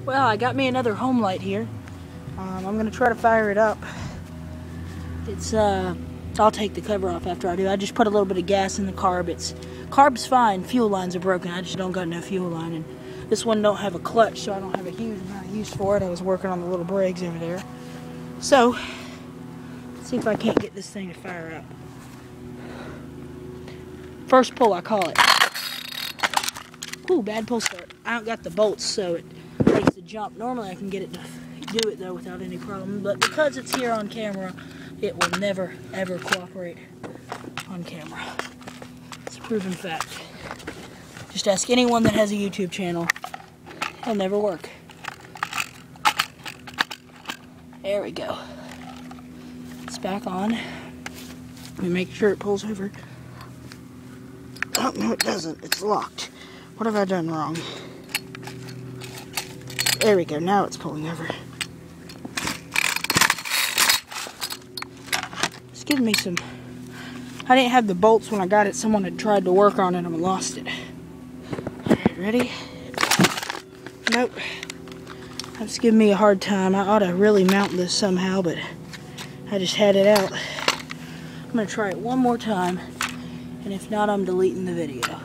Well, I got me another home light here. I'm gonna try to fire it up. It's I'll take the cover off after I do. I just put a little bit of gas in the carb. Carb's fine. Fuel lines are broken. I just don't got no fuel line, and this one don't have a clutch, so I don't have a huge amount of use for it. I was working on the little brakes over there. So, let's see if I can't get this thing to fire up. First pull, I call it. Ooh, bad pull start. I don't got the bolts, so it makes the jump. Normally I can get it to do it though without any problem, but because it's here on camera, it will never ever cooperate on camera. It's a proven fact. Just ask anyone that has a YouTube channel. It'll never work. There we go. It's back on. Let me make sure it pulls over. Oh, no it doesn't. It's locked. What have I done wrong? There we go. Now it's pulling over. It's giving me some... I didn't have the bolts when I got it. Someone had tried to work on it and lost it. Alright, ready? Nope. That's giving me a hard time. I ought to really mount this somehow, but I just had it out. I'm going to try it one more time, and if not, I'm deleting the video.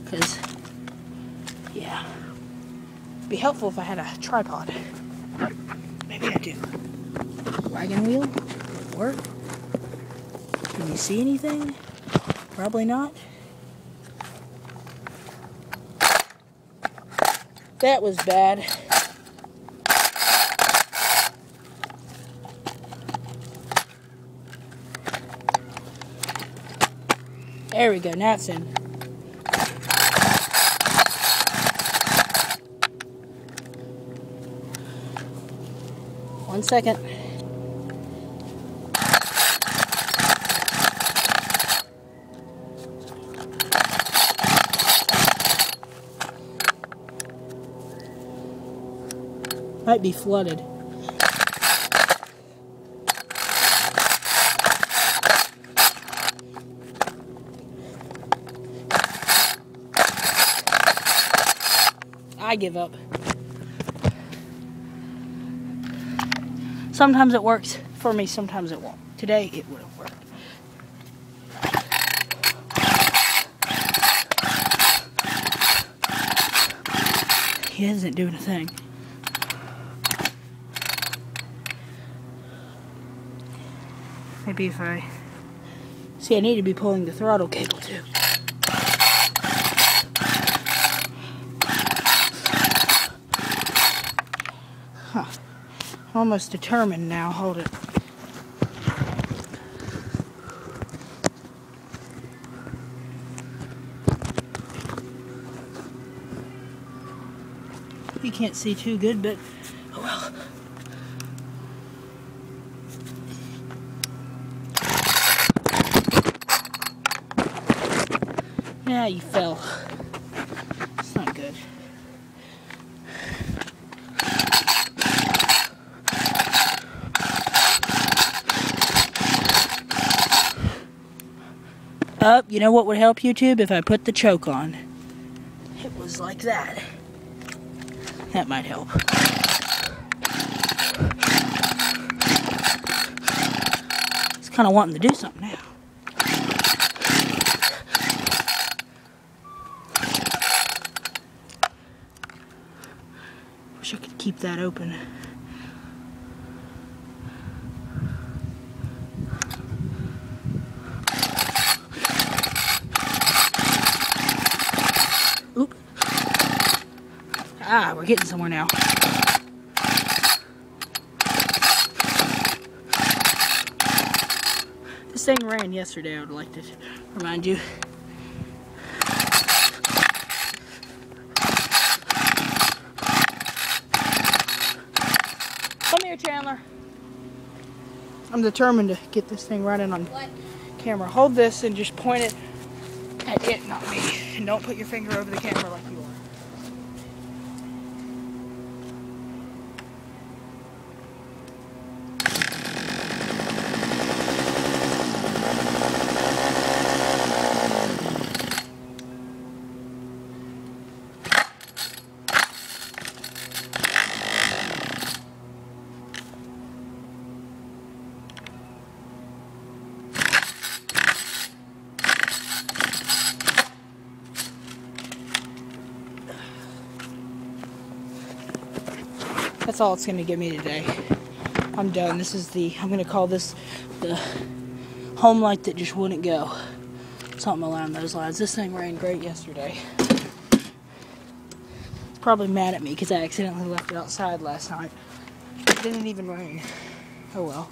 Because, yeah, it'd be helpful if I had a tripod. Maybe I do. Wagon wheel? Would it work? Can you see anything? Probably not. That was bad. There we go, now it's in. One second. Might be flooded. I give up. Sometimes it works for me, sometimes it won't. Today it would have worked. He isn't doing a thing. Maybe if I... See, I need to be pulling the throttle cable too. Huh. Almost determined now. Hold it. You can't see too good, but oh well. Yeah, you fell. It's not good. You know what would help YouTube? If I put the choke on. It was like that. That might help. It's kind of wanting to do something now. Wish I could keep that open. Oop. Ah, we're getting somewhere now. This thing ran yesterday, I would like to remind you. Come here, Chandler. I'm determined to get this thing running on camera. Hold this and just point it at it, not me. And don't put your finger over the camera like you are. That's all it's going to give me today. I'm done. I'm going to call this the home light that just wouldn't go. Something along those lines. This thing ran great yesterday. It's probably mad at me because I accidentally left it outside last night. It didn't even rain. Oh well.